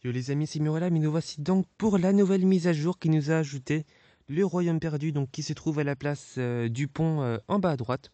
Yo les amis, c'est Murala, mais nous voici donc pour la nouvelle mise à jour qui nous a ajouté le royaume perdu, donc qui se trouve à la place du pont en bas à droite.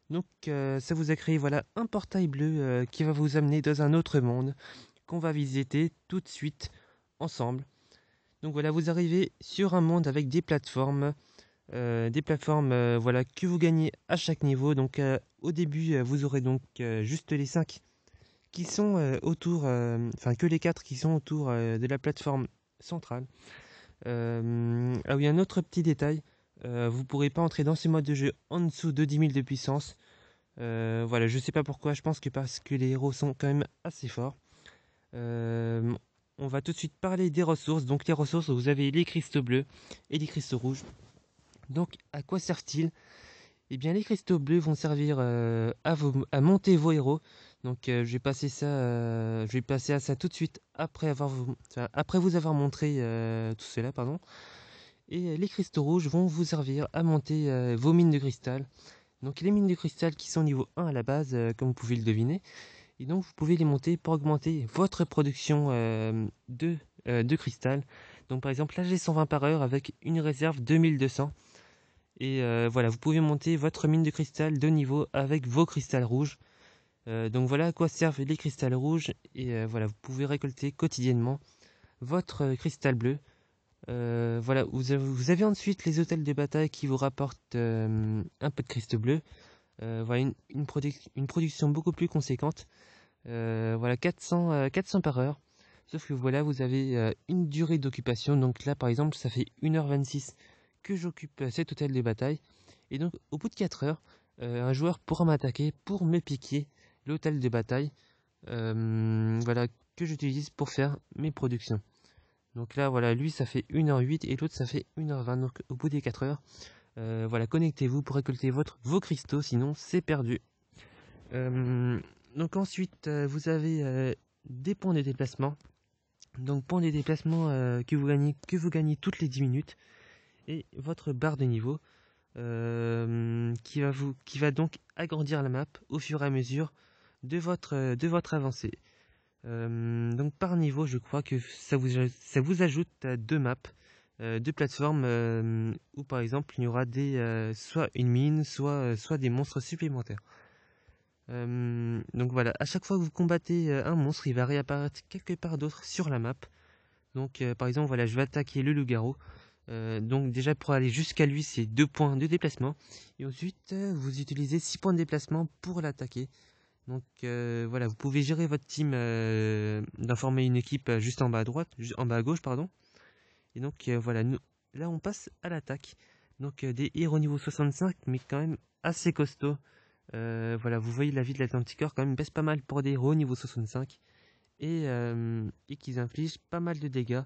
Donc ça vous a créé voilà un portail bleu qui va vous amener dans un autre monde qu'on va visiter tout de suite ensemble. Donc voilà, vous arrivez sur un monde avec des plateformes voilà que vous gagnez à chaque niveau. Donc au début, vous aurez donc juste les 5 qui sont autour, enfin que les 4 qui sont autour de la plateforme centrale. Ah oui, un autre petit détail, vous ne pourrez pas entrer dans ce mode de jeu en dessous de 10 000 de puissance. Voilà, je sais pas pourquoi, je pense que parce que les héros sont quand même assez forts. Euh, on va tout de suite parler des ressources. Donc les ressources, vous avez les cristaux bleus et les cristaux rouges. Donc à quoi servent-ils? Eh bien, les cristaux bleus vont servir à monter vos héros. Donc, je vais passer à ça tout de suite après vous avoir montré tout cela, pardon. Et les cristaux rouges vont vous servir à monter vos mines de cristal. Donc, les mines de cristal qui sont niveau 1 à la base, comme vous pouvez le deviner. Et donc, vous pouvez les monter pour augmenter votre production de cristal. Donc, par exemple, là, j'ai 120 par heure avec une réserve 2200. Et voilà, vous pouvez monter votre mine de cristal de niveau avec vos cristals rouges. Donc voilà à quoi servent les cristals rouges. Et voilà, vous pouvez récolter quotidiennement votre cristal bleu. Voilà, vous avez ensuite les hôtels de bataille qui vous rapportent un peu de cristaux bleus. Voilà, une production beaucoup plus conséquente. Voilà, 400 par heure. Sauf que voilà, vous avez une durée d'occupation. Donc là, par exemple, ça fait 1h26 que j'occupe cet hôtel de bataille. Et donc, au bout de 4 heures, un joueur pourra m'attaquer pour me piquer l'hôtel de bataille. Voilà, que j'utilise pour faire mes productions. Donc là, voilà, lui, ça fait 1h08 et l'autre, ça fait 1h20. Donc, au bout des 4 heures, voilà, connectez-vous pour récolter vos cristaux, sinon c'est perdu. Euh, donc ensuite, vous avez des points de déplacement. Donc points de déplacement que vous gagnez toutes les 10 minutes. Et votre barre de niveau qui va donc agrandir la map au fur et à mesure de votre avancée. Donc par niveau, je crois que ça vous ajoute à deux maps, deux plateformes où par exemple il y aura soit une mine, soit des monstres supplémentaires. Donc voilà, à chaque fois que vous combattez un monstre, il va réapparaître quelque part d'autre sur la map. Donc par exemple, voilà, je vais attaquer le loup-garou. Donc déjà pour aller jusqu'à lui, c'est 2 points de déplacement. Et ensuite, vous utilisez 6 points de déplacement pour l'attaquer. Donc voilà, vous pouvez gérer votre team d'informer une équipe juste en bas à droite, en bas à gauche, pardon. Et donc voilà, là on passe à l'attaque. Donc des héros niveau 65, mais quand même assez costauds. Voilà, vous voyez la vie de l'Atlanticor quand même baisse pas mal pour des héros niveau 65 et qu'ils infligent pas mal de dégâts.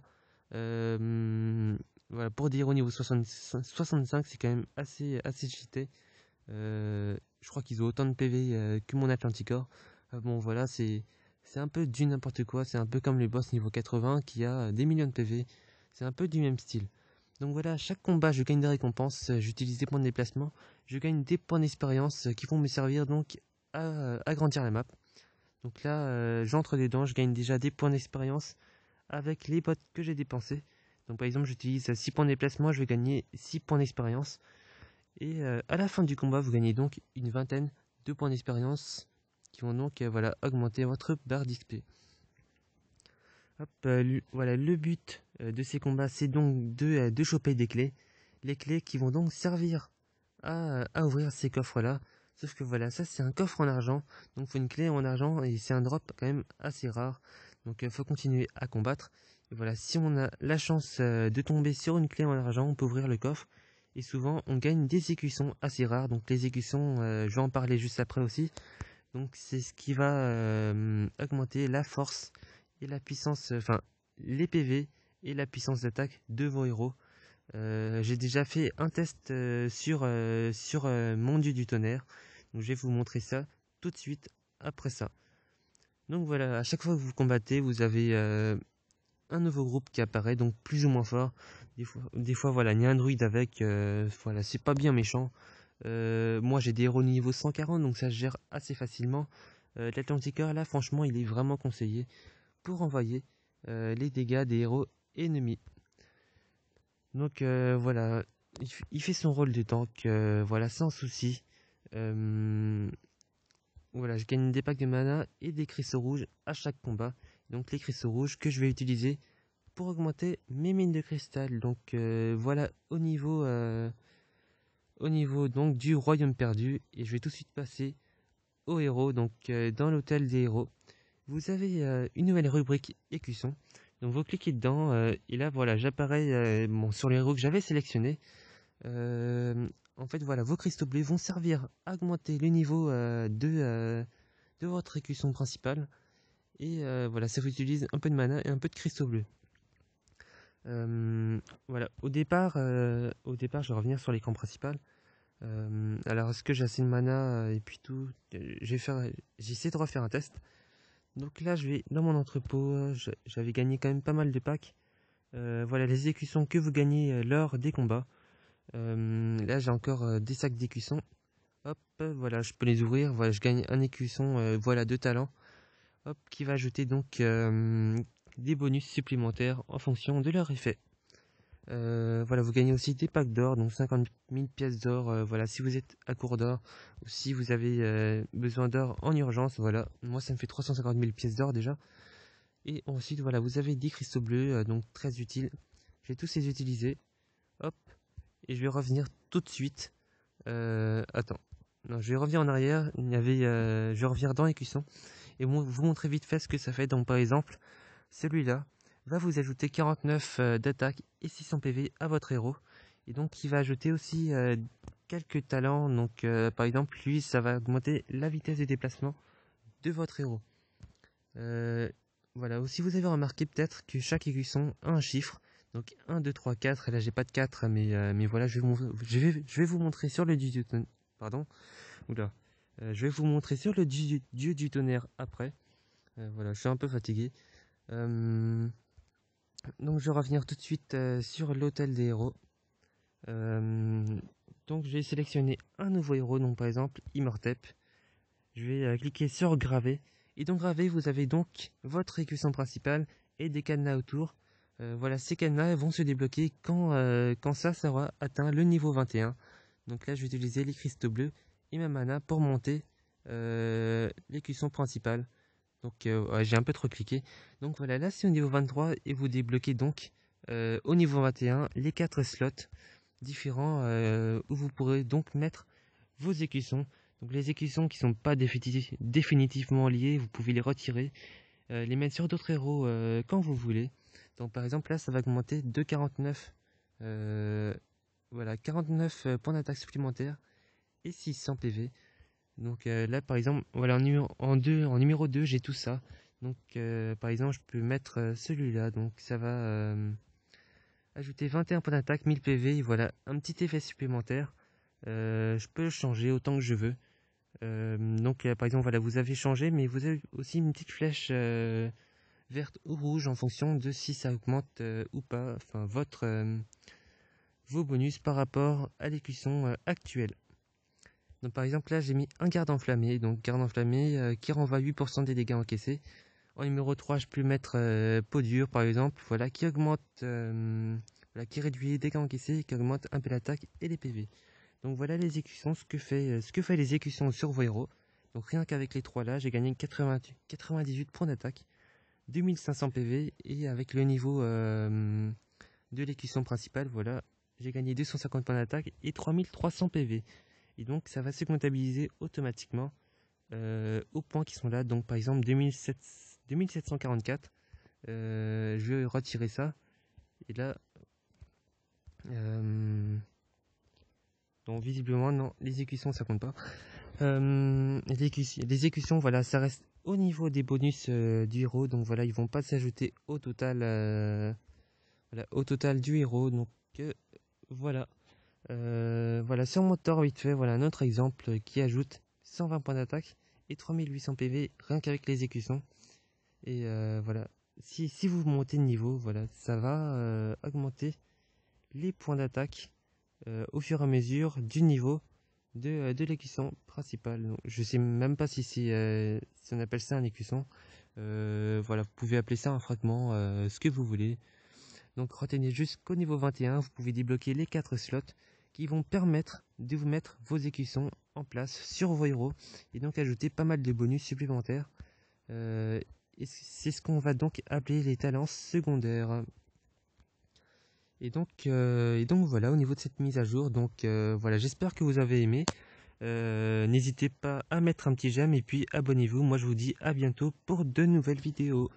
Voilà, pour des héros niveau 65, c'est quand même assez cheaté. Je crois qu'ils ont autant de PV que mon Atlanticor. Bon voilà, c'est un peu du n'importe quoi. C'est un peu comme les boss niveau 80 qui a des millions de PV. C'est un peu du même style. Donc voilà, à chaque combat, je gagne des récompenses, j'utilise des points de déplacement, je gagne des points d'expérience qui vont me servir donc à agrandir la map. Donc là, j'entre dedans, je gagne déjà des points d'expérience avec les bots que j'ai dépensés. Donc par exemple, j'utilise 6 points de déplacement, je vais gagner 6 points d'expérience. Et à la fin du combat, vous gagnez donc une vingtaine de points d'expérience qui vont donc voilà, augmenter votre barre d'XP. Hop, voilà, le but de ces combats, c'est donc de choper des clés. Les clés qui vont donc servir à ouvrir ces coffres-là. Sauf que voilà, ça c'est un coffre en argent. Donc il faut une clé en argent et c'est un drop quand même assez rare. Donc il faut continuer à combattre. Et voilà, si on a la chance de tomber sur une clé en argent, on peut ouvrir le coffre. Et souvent on gagne des écussons assez rares. Donc les écussons, je vais en parler juste après aussi. Donc c'est ce qui va augmenter la force et la puissance, enfin les PV et la puissance d'attaque de vos héros. J'ai déjà fait un test sur mon dieu du tonnerre. Donc je vais vous montrer ça tout de suite après ça. Donc voilà, à chaque fois que vous combattez, vous avez un nouveau groupe qui apparaît, donc plus ou moins fort. Des fois voilà, il y a un druide avec, voilà, c'est pas bien méchant. Moi j'ai des héros niveau 140, donc ça se gère assez facilement. L'Atlanticor là, franchement, il est vraiment conseillé pour envoyer. les dégâts des héros ennemis. Donc voilà, il fait son rôle de tank, voilà, sans souci. Voilà, je gagne des packs de mana et des cristaux rouges à chaque combat. Donc les cristaux rouges que je vais utiliser pour augmenter mes mines de cristal. Donc voilà au niveau donc du royaume perdu, et je vais tout de suite passer aux héros. Donc dans l'hôtel des héros, vous avez une nouvelle rubrique écusson. Donc vous cliquez dedans et là voilà, j'apparais bon, sur les héros que j'avais sélectionnés. En fait voilà, vos cristaux bleus vont servir à augmenter le niveau de votre écusson principal. Et voilà, ça vous utilise un peu de mana et un peu de cristaux bleus. Voilà, au départ, je vais revenir sur l'écran principal. Alors, est-ce que j'ai assez de mana et puis tout, j'essaie de refaire un test. Donc là, je vais dans mon entrepôt. J'avais gagné quand même pas mal de packs. Voilà, les écussons que vous gagnez lors des combats. Là, j'ai encore des sacs d'écussons. Hop, voilà, je peux les ouvrir. Voilà, je gagne un écusson, voilà, de talent. Hop, qui va ajouter donc des bonus supplémentaires en fonction de leur effet. Voilà, vous gagnez aussi des packs d'or, donc 50 000 pièces d'or. Voilà, si vous êtes à court d'or ou si vous avez besoin d'or en urgence, voilà, moi ça me fait 350 000 pièces d'or déjà. Et ensuite, voilà, vous avez 10 cristaux bleus, donc très utiles. Je vais tous les utiliser. Hop, et je vais revenir tout de suite. Attends, non, je vais revenir en arrière. Je vais revenir dans l'écusson et vous montrer vite fait ce que ça fait. Donc par exemple, celui-là va vous ajouter 49 d'attaque et 600 PV à votre héros. Et donc il va ajouter aussi quelques talents. Donc par exemple, lui, ça va augmenter la vitesse de déplacement de votre héros. Voilà, aussi vous avez remarqué peut-être que chaque écusson a un chiffre. Donc 1, 2, 3, 4. Et là j'ai pas de 4, mais voilà, je vais vous montrer sur le dieu du tonnerre. Pardon. Oula. Je vais vous montrer sur le dieu du tonnerre après. Voilà, je suis un peu fatigué. Donc je vais revenir tout de suite sur l'hôtel des héros. Donc je vais sélectionner un nouveau héros, donc par exemple Imhotep. Je vais cliquer sur graver. Et dans graver, vous avez donc votre écusson principal et des cadenas autour. Voilà, ces cadenas vont se débloquer quand ça sera atteint le niveau 21. Donc là, je vais utiliser les cristaux bleus et ma mana pour monter l'écusson principal. Donc ouais, j'ai un peu trop cliqué. Donc voilà, là c'est au niveau 23 et vous débloquez donc au niveau 21 les 4 slots différents où vous pourrez donc mettre vos écussons. Donc les écussons qui sont pas définitivement liés, vous pouvez les retirer, les mettre sur d'autres héros quand vous voulez. Donc par exemple là ça va augmenter de 49, voilà, 49 points d'attaque supplémentaires et 600 PV. Donc là par exemple, voilà, en numéro 2 j'ai tout ça. Donc par exemple je peux mettre celui-là, donc ça va ajouter 21 points d'attaque, 1000 PV, et voilà, un petit effet supplémentaire. Je peux le changer autant que je veux. Donc par exemple voilà, vous avez changé, mais vous avez aussi une petite flèche verte ou rouge en fonction de si ça augmente ou pas, enfin vos bonus par rapport à l'écusson actuel. Donc par exemple là j'ai mis un garde enflammé, donc garde enflammé qui renvoie 8% des dégâts encaissés. En numéro 3 je peux mettre peau dure par exemple, voilà, qui augmente, voilà, qui réduit les dégâts encaissés et qui augmente un peu l'attaque et les PV. Donc voilà les écussons, ce que fait les écussons sur vos héros. Donc rien qu'avec les 3 là, j'ai gagné 98 points d'attaque, 2500 PV, et avec le niveau de l'écusson principal, voilà, j'ai gagné 250 points d'attaque et 3300 PV. Et donc ça va se comptabiliser automatiquement aux points qui sont là. Donc par exemple 2744, je vais retirer ça. Et là, donc visiblement non, les écussons ça compte pas. Les écussons, voilà, ça reste au niveau des bonus du héros. Donc voilà, ils vont pas s'ajouter au total, voilà, au total du héros. Donc voilà. Voilà, sur mon tort vite fait, voilà un autre exemple qui ajoute 120 points d'attaque et 3800 PV rien qu'avec les écussons. Et voilà, si vous montez de niveau, voilà, ça va augmenter les points d'attaque au fur et à mesure du niveau de l'écusson principal. Donc, je sais même pas si on appelle ça un écusson. Voilà, vous pouvez appeler ça un fragment, ce que vous voulez. Donc retenez juste qu'au niveau 21, vous pouvez débloquer les 4 slots qui vont permettre de vous mettre vos écussons en place sur vos héros et donc ajouter pas mal de bonus supplémentaires. Et c'est ce qu'on va donc appeler les talents secondaires. Et donc voilà, au niveau de cette mise à jour, donc voilà, j'espère que vous avez aimé. N'hésitez pas à mettre un petit j'aime et puis abonnez-vous. Moi je vous dis à bientôt pour de nouvelles vidéos.